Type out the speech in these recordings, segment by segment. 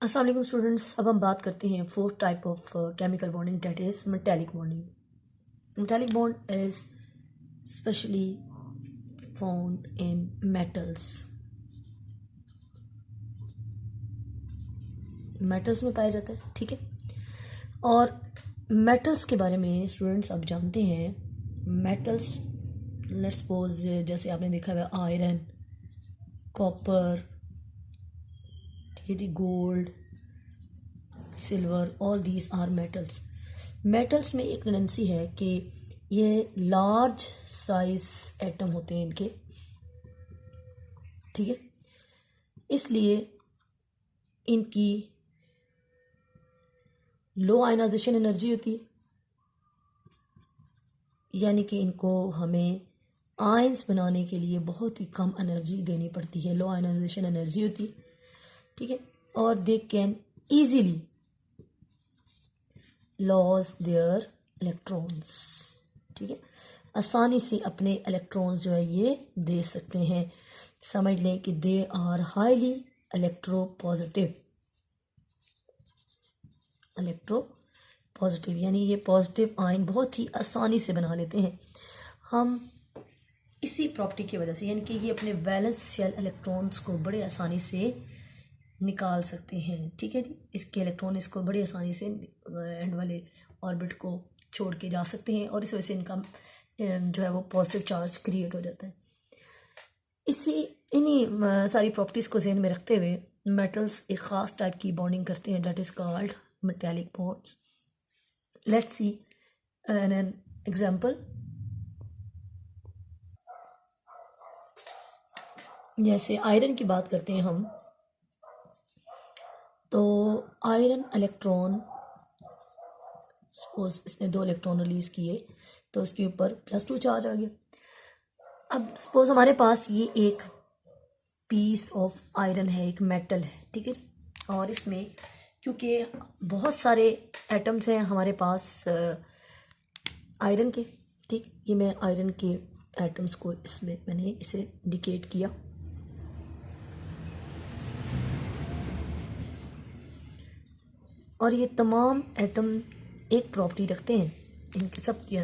अस्सलाम वालेकुम स्टूडेंट्स। अब हम बात करते हैं fourth type of chemical bonding, that is metallic bonding. Metallic bond is specially found in metals. Metals में पाया जाता है, ठीक है। और मेटल्स के बारे में स्टूडेंट्स आप जानते हैं। मेटल्स, लेट्स सपोज, जैसे आपने देखा है आयरन, कॉपर, ठीक है जी, gold, silver, all these are metals. Metals में एक टेंडेंसी है कि ये लार्ज साइज एटम होते हैं इनके, ठीक है। इसलिए इनकी लो आयनाइजेशन एनर्जी होती है, यानी कि इनको हमें आयंस बनाने के लिए बहुत ही कम एनर्जी देनी पड़ती है। लो आयनाइजेशन एनर्जी होती है, ठीक है। और they can easily lose their electrons, ठीक है। आसानी से अपने इलेक्ट्रॉन्स जो है ये दे सकते हैं। समझ लें कि they are highly electro positive, यानी ये पॉजिटिव आयन बहुत ही आसानी से बना लेते हैं हम इसी प्रॉपर्टी की वजह से, यानी कि ये अपने वैलेंस शेल इलेक्ट्रॉन्स को बड़े आसानी से निकाल सकते हैं, ठीक है जी। इसके इलेक्ट्रॉन इसको बड़ी आसानी से एंड वाले ऑर्बिट को छोड़ के जा सकते हैं और इस वजह से इनका जो है वो पॉजिटिव चार्ज क्रिएट हो जाता है। इन्हीं सारी प्रॉपर्टीज़ को ज़हन में रखते हुए मेटल्स एक ख़ास टाइप की बॉन्डिंग करते हैं, that is called metallic bonds. Let's see an example. जैसे आयरन की बात करते हैं हम, तो आयरन इलेक्ट्रॉन, सपोज इसने 2 इलेक्ट्रॉन रिलीज किए तो उसके ऊपर +2 चार्ज आ गया। अब सपोज हमारे पास ये एक पीस ऑफ आयरन है, एक मेटल है, ठीक है। और इसमें क्योंकि बहुत सारे एटम्स हैं हमारे पास आयरन के, ठीक। ये मैं आयरन के एटम्स को इसमें मैंने इसे इंडिकेट किया। और ये तमाम एटम एक प्रॉपर्टी रखते हैं इनके सब की,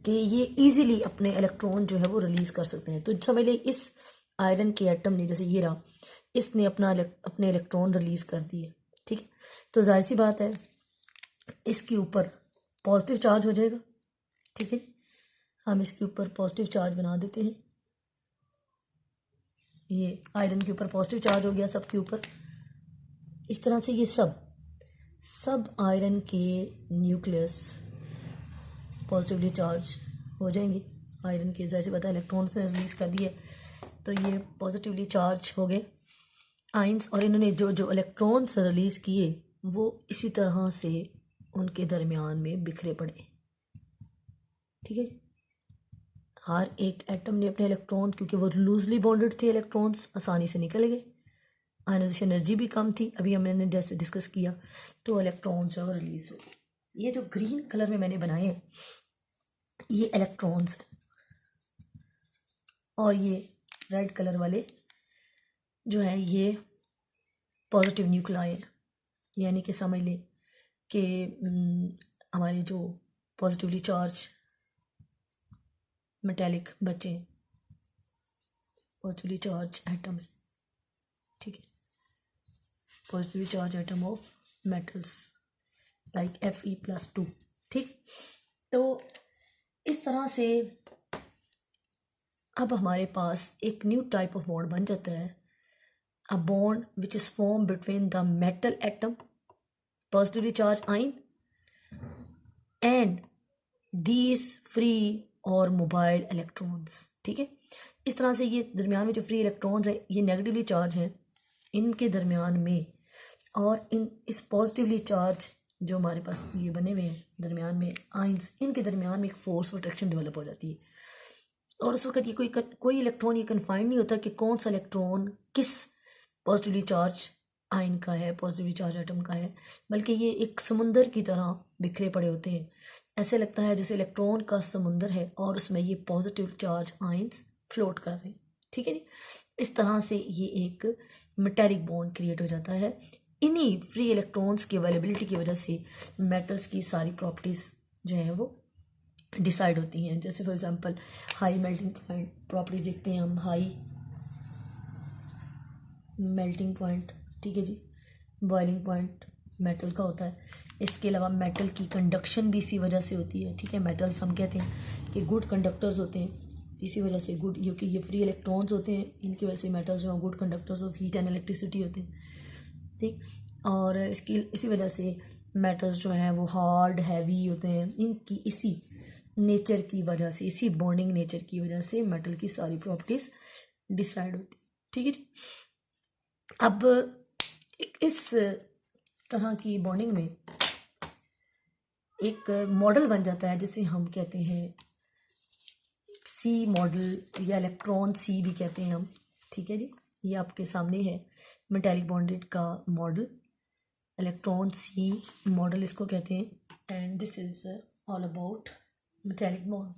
कि ये इजीली अपने इलेक्ट्रॉन जो है वो रिलीज कर सकते हैं। तो समझ लीजिए इस आयरन के एटम ने, जैसे ये रहा, इसने अपने इलेक्ट्रॉन रिलीज कर दिए, ठीक है। तो जाहिर सी बात है इसके ऊपर पॉजिटिव चार्ज हो जाएगा, ठीक है। हम इसके ऊपर पॉजिटिव चार्ज बना देते हैं। ये आयरन के ऊपर पॉजिटिव चार्ज हो गया सब के ऊपर। इस तरह से ये सब आयरन के न्यूक्लियस पॉजिटिवली चार्ज हो जाएंगे। आयरन के जैसे पता है इलेक्ट्रॉन से रिलीज कर दिए तो ये पॉजिटिवली चार्ज हो गए आयंस, और इन्होंने जो जो इलेक्ट्रॉन्स रिलीज किए वो इसी तरह से उनके दरमियान में बिखरे पड़े, ठीक है। हर एक एटम ने अपने इलेक्ट्रॉन, क्योंकि वो लूजली बॉन्डेड थे, इलेक्ट्रॉन्स आसानी से निकल गए। आयनाइजेशन एनर्जी भी कम थी, अभी हमने जैसे डिस्कस किया, तो इलेक्ट्रॉन जो है रिलीज हो गए। ये जो ग्रीन कलर में मैंने बनाए हैं ये इलेक्ट्रॉन्स हैं, और ये रेड कलर वाले जो है ये पॉजिटिव न्यूक्लाई है। यानी कि समझ लें कि हमारे जो पॉजिटिवली चार्ज मेटालिक बचे, पॉजिटिवली चार्ज एटम है, ठीक है। Positively charge atom of metals like Fe+2, ठीक। तो इस तरह से अब हमारे पास एक न्यू टाइप ऑफ बॉन्ड बन जाता है, a bond which is formed between the metal atom, positively charged ion, and these free और मोबाइल इलेक्ट्रॉन्स, ठीक है। इस तरह से ये दरमियान में जो फ्री इलेक्ट्रॉन्स हैं ये नेगेटिवली चार्ज हैं इनके दरमियान में, और इस पॉजिटिवली चार्ज जो हमारे पास ये बने हुए हैं दरमियान में आयंस, इनके दरमियान में एक फोर्स अट्रैक्शन डेवलप हो जाती है। और उस वक्त ये कोई इलेक्ट्रॉन ये कन्फाइंड नहीं होता कि कौन सा इलेक्ट्रॉन किस पॉजिटिवली चार्ज आयन का है, पॉजिटिवली चार्ज एटम का है, बल्कि ये एक समुंदर की तरह बिखरे पड़े होते हैं। ऐसे लगता है जैसे इलेक्ट्रॉन का समुंदर है और उसमें ये पॉजिटिव चार्ज आयंस फ्लोट कर रहे हैं, ठीक है जी। इस तरह से ये एक मेटालिक बॉन्ड क्रिएट हो जाता है इन्हीं फ्री इलेक्ट्रॉन्स की अवेलेबिलिटी की वजह से मेटल्स की सारी प्रॉपर्टीज़ जो हैं वो डिसाइड होती हैं। जैसे for example high melting point properties देखते हैं हम, हाई मेल्टिंग पॉइंट, ठीक है जी, बॉइलिंग पॉइंट मेटल का होता है। इसके अलावा मेटल की कंडक्शन भी इसी वजह से होती है, ठीक है। मेटल्स हम कहते हैं कि गुड कंडक्टर्स होते हैं, इसी वजह से गुड, क्योंकि ये फ्री इलेक्ट्रॉन्स होते हैं, इनकी वजह से मेटल्स जो हैं good conductors of heat and electricity होते हैं, ठीक। और इसी वजह से मेटल्स जो हैं वो हार्ड हैवी होते हैं। इनकी इसी नेचर की वजह से, इसी बॉन्डिंग नेचर की वजह से मेटल की सारी प्रॉपर्टीज़ डिसाइड होती है, ठीक है जी। अब इस तरह की बॉन्डिंग में एक मॉडल बन जाता है जिसे हम कहते हैं सी मॉडल, या इलेक्ट्रॉन सी भी कहते हैं हम, ठीक है जी। ये आपके सामने है मेटालिक बॉन्डेड का मॉडल, इलेक्ट्रॉन सी मॉडल इसको कहते हैं। And this is all about metallic bond.